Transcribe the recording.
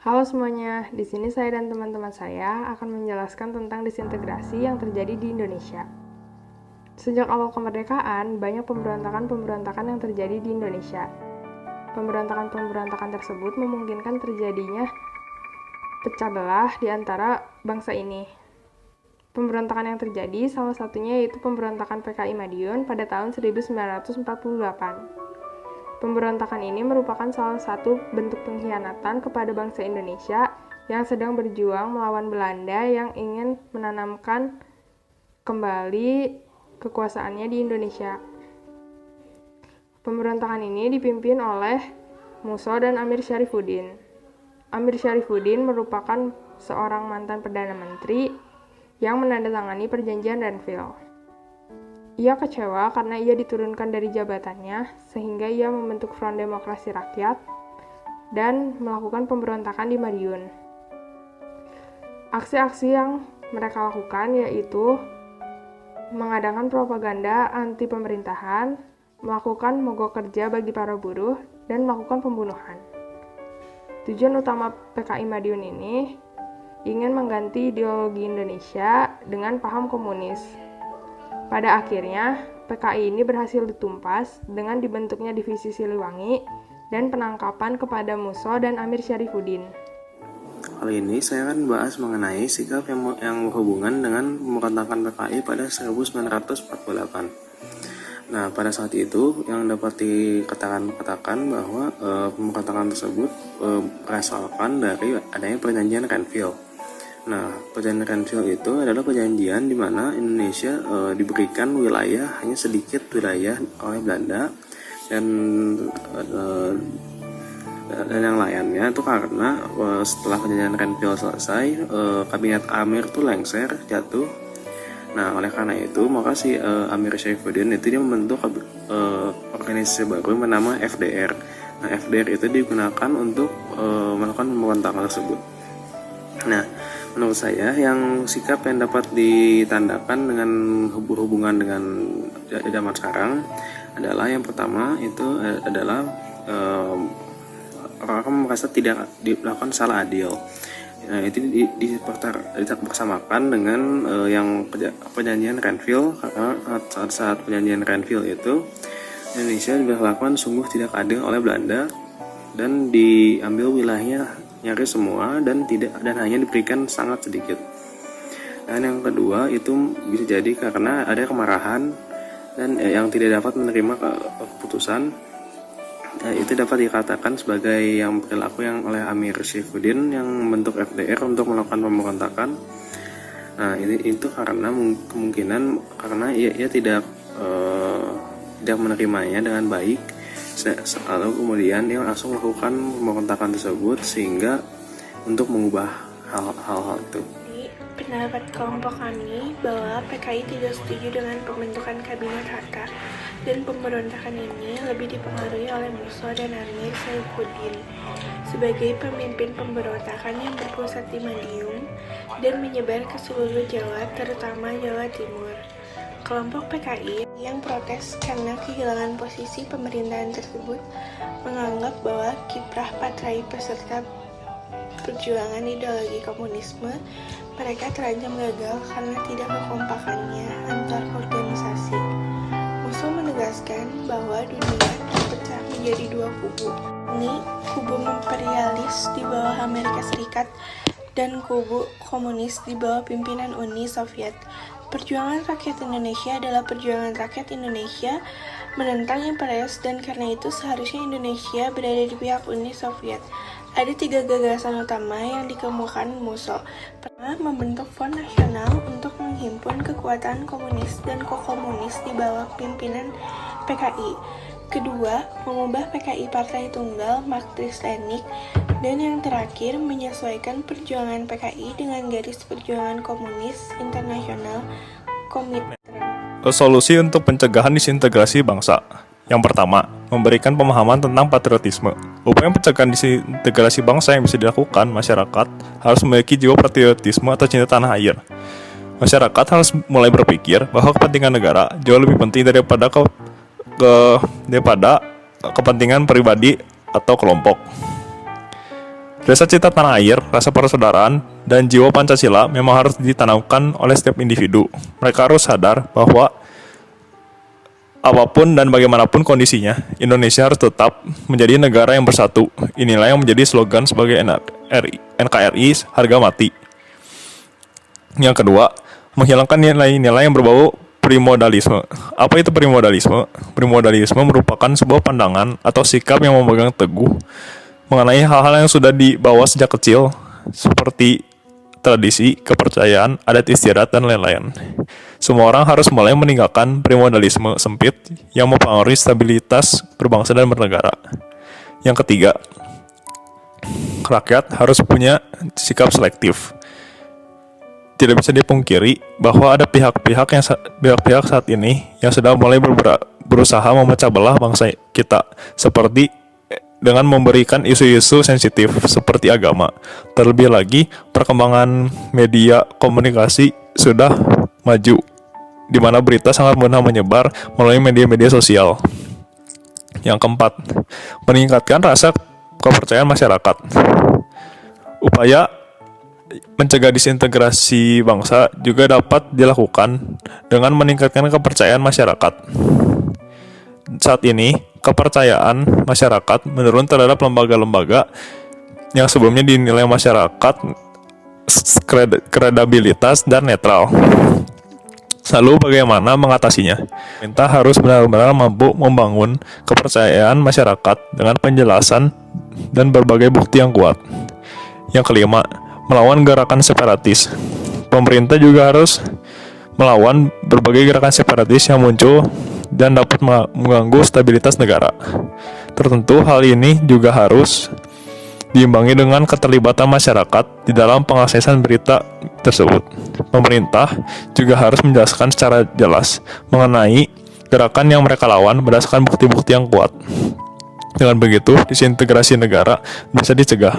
Halo semuanya, di sini saya dan teman-teman saya akan menjelaskan tentang disintegrasi yang terjadi di Indonesia. Sejak awal kemerdekaan, banyak pemberontakan-pemberontakan yang terjadi di Indonesia. Pemberontakan-pemberontakan tersebut memungkinkan terjadinya pecah belah di antara bangsa ini. Pemberontakan yang terjadi salah satunya yaitu pemberontakan PKI Madiun pada tahun 1948. Pemberontakan ini merupakan salah satu bentuk pengkhianatan kepada bangsa Indonesia yang sedang berjuang melawan Belanda yang ingin menanamkan kembali kekuasaannya di Indonesia. Pemberontakan ini dipimpin oleh Musso dan Amir Syarifuddin. Amir Syarifuddin merupakan seorang mantan Perdana Menteri yang menandatangani perjanjian Renville. Ia kecewa karena ia diturunkan dari jabatannya, sehingga ia membentuk Front Demokrasi Rakyat dan melakukan pemberontakan di Madiun. Aksi-aksi yang mereka lakukan yaitu mengadakan propaganda anti-pemerintahan, melakukan mogok kerja bagi para buruh, dan melakukan pembunuhan. Tujuan utama PKI Madiun ini ingin mengganti ideologi Indonesia dengan paham komunis. Pada akhirnya, PKI ini berhasil ditumpas dengan dibentuknya Divisi Siliwangi dan penangkapan kepada Musso dan Amir Syarifuddin. Kali ini saya akan membahas mengenai sikap yang berhubungan dengan pemberontakan PKI pada 1948. Nah, pada saat itu yang dapat dikatakan bahwa pemberontakan tersebut berasalkan dari adanya perjanjian Renville. Nah, perjanjian Renville itu adalah perjanjian di mana Indonesia diberikan wilayah, hanya sedikit wilayah oleh Belanda dan yang lainnya itu karena setelah perjanjian Renville selesai, kabinet Amir itu lengser, jatuh. Nah, oleh karena itu maka si Amir Syarifuddin itu dia membentuk organisasi baru bernama FDR. Nah, FDR itu digunakan untuk melakukan pemberontakan tersebut. Nah, menurut saya yang sikap yang dapat ditandakan dengan hubungan dengan zaman sekarang adalah yang pertama itu adalah orang merasa tidak dilakukan salah adil. Nah, itu dipersamakan dengan yang perjanjian Renville, karena saat perjanjian Renville itu Indonesia diberlakukan sungguh tidak adil oleh Belanda dan diambil wilayahnya nyaris semua dan hanya diberikan sangat sedikit. Dan yang kedua itu bisa jadi karena ada kemarahan dan yang tidak dapat menerima keputusan. Itu dapat dikatakan sebagai yang perilaku yang oleh Amir Syarifuddin yang membentuk FDR untuk melakukan pemberontakan. Nah, itu karena kemungkinan karena ia tidak menerimanya dengan baik. Lalu kemudian dia langsung melakukan pemberontakan tersebut sehingga untuk mengubah hal-hal itu. Pendapat kelompok kami bahwa PKI tidak setuju dengan pembentukan kabinet Hatta dan pemberontakan ini lebih dipengaruhi oleh Musso dan Amir Syarifuddin sebagai pemimpin pemberontakan yang berpusat di Madiun dan menyebar ke seluruh Jawa, terutama Jawa Timur. Kelompok PKI yang protes karena kehilangan posisi pemerintahan tersebut menganggap bahwa kiprah Patrai peserta perjuangan ideologi komunisme mereka terancam gagal karena tidak kekompakannya antar organisasi. Musso menegaskan bahwa dunia terpecah menjadi dua kubu. Ini kubu imperialis di bawah Amerika Serikat dan kubu komunis di bawah pimpinan Uni Soviet. Perjuangan rakyat Indonesia adalah perjuangan rakyat Indonesia menentang imperialis dan karena itu seharusnya Indonesia berada di pihak Uni Soviet. Ada 3 gagasan utama yang dikemukakan Musso. Pertama, membentuk Front Nasional untuk menghimpun kekuatan komunis dan komunis di bawah pimpinan PKI. Kedua, mengubah PKI Partai Tunggal Marxis-Lenin. Dan yang terakhir, menyesuaikan perjuangan PKI dengan garis perjuangan komunis internasional Komintern. Solusi untuk pencegahan disintegrasi bangsa. Yang pertama, memberikan pemahaman tentang patriotisme. Upaya pencegahan disintegrasi bangsa yang bisa dilakukan, masyarakat harus memiliki jiwa patriotisme atau cinta tanah air. Masyarakat harus mulai berpikir bahwa kepentingan negara jauh lebih penting daripada kepentingan pribadi atau kelompok. Rasa cinta tanah air, rasa persaudaraan, dan jiwa Pancasila memang harus ditanamkan oleh setiap individu. Mereka harus sadar bahwa apapun dan bagaimanapun kondisinya, Indonesia harus tetap menjadi negara yang bersatu. Inilah yang menjadi slogan sebagai NKRI harga mati. Yang kedua, menghilangkan nilai-nilai yang berbau primodalisme. Apa itu primodalisme? Primodalisme merupakan sebuah pandangan atau sikap yang memegang teguh mengenai hal-hal yang sudah dibawa sejak kecil, seperti tradisi, kepercayaan, adat istiadat, dan lain-lain. Semua orang harus mulai meninggalkan primodalisme sempit yang mempengaruhi stabilitas berbangsa dan bernegara. Yang ketiga, rakyat harus punya sikap selektif. Tidak bisa dipungkiri bahwa ada pihak-pihak saat ini yang sudah mulai berusaha memecah belah bangsa kita, seperti dengan memberikan isu-isu sensitif seperti agama. Terlebih lagi, perkembangan media komunikasi sudah maju, di mana berita sangat mudah menyebar melalui media-media sosial. Yang keempat, meningkatkan rasa kepercayaan masyarakat. Upaya mencegah disintegrasi bangsa juga dapat dilakukan dengan meningkatkan kepercayaan masyarakat. Saat ini, kepercayaan masyarakat menurun terhadap lembaga-lembaga yang sebelumnya dinilai masyarakat kredibilitas dan netral. Lalu bagaimana mengatasinya? Pemerintah harus benar-benar mampu membangun kepercayaan masyarakat dengan penjelasan dan berbagai bukti yang kuat. Yang kelima, melawan gerakan separatis. Pemerintah juga harus melawan berbagai gerakan separatis yang muncul dan dapat mengganggu stabilitas negara. Tertentu hal ini juga harus diimbangi dengan keterlibatan masyarakat di dalam pengaksesan berita tersebut. Pemerintah juga harus menjelaskan secara jelas mengenai gerakan yang mereka lawan berdasarkan bukti-bukti yang kuat. Dengan begitu, disintegrasi negara bisa dicegah.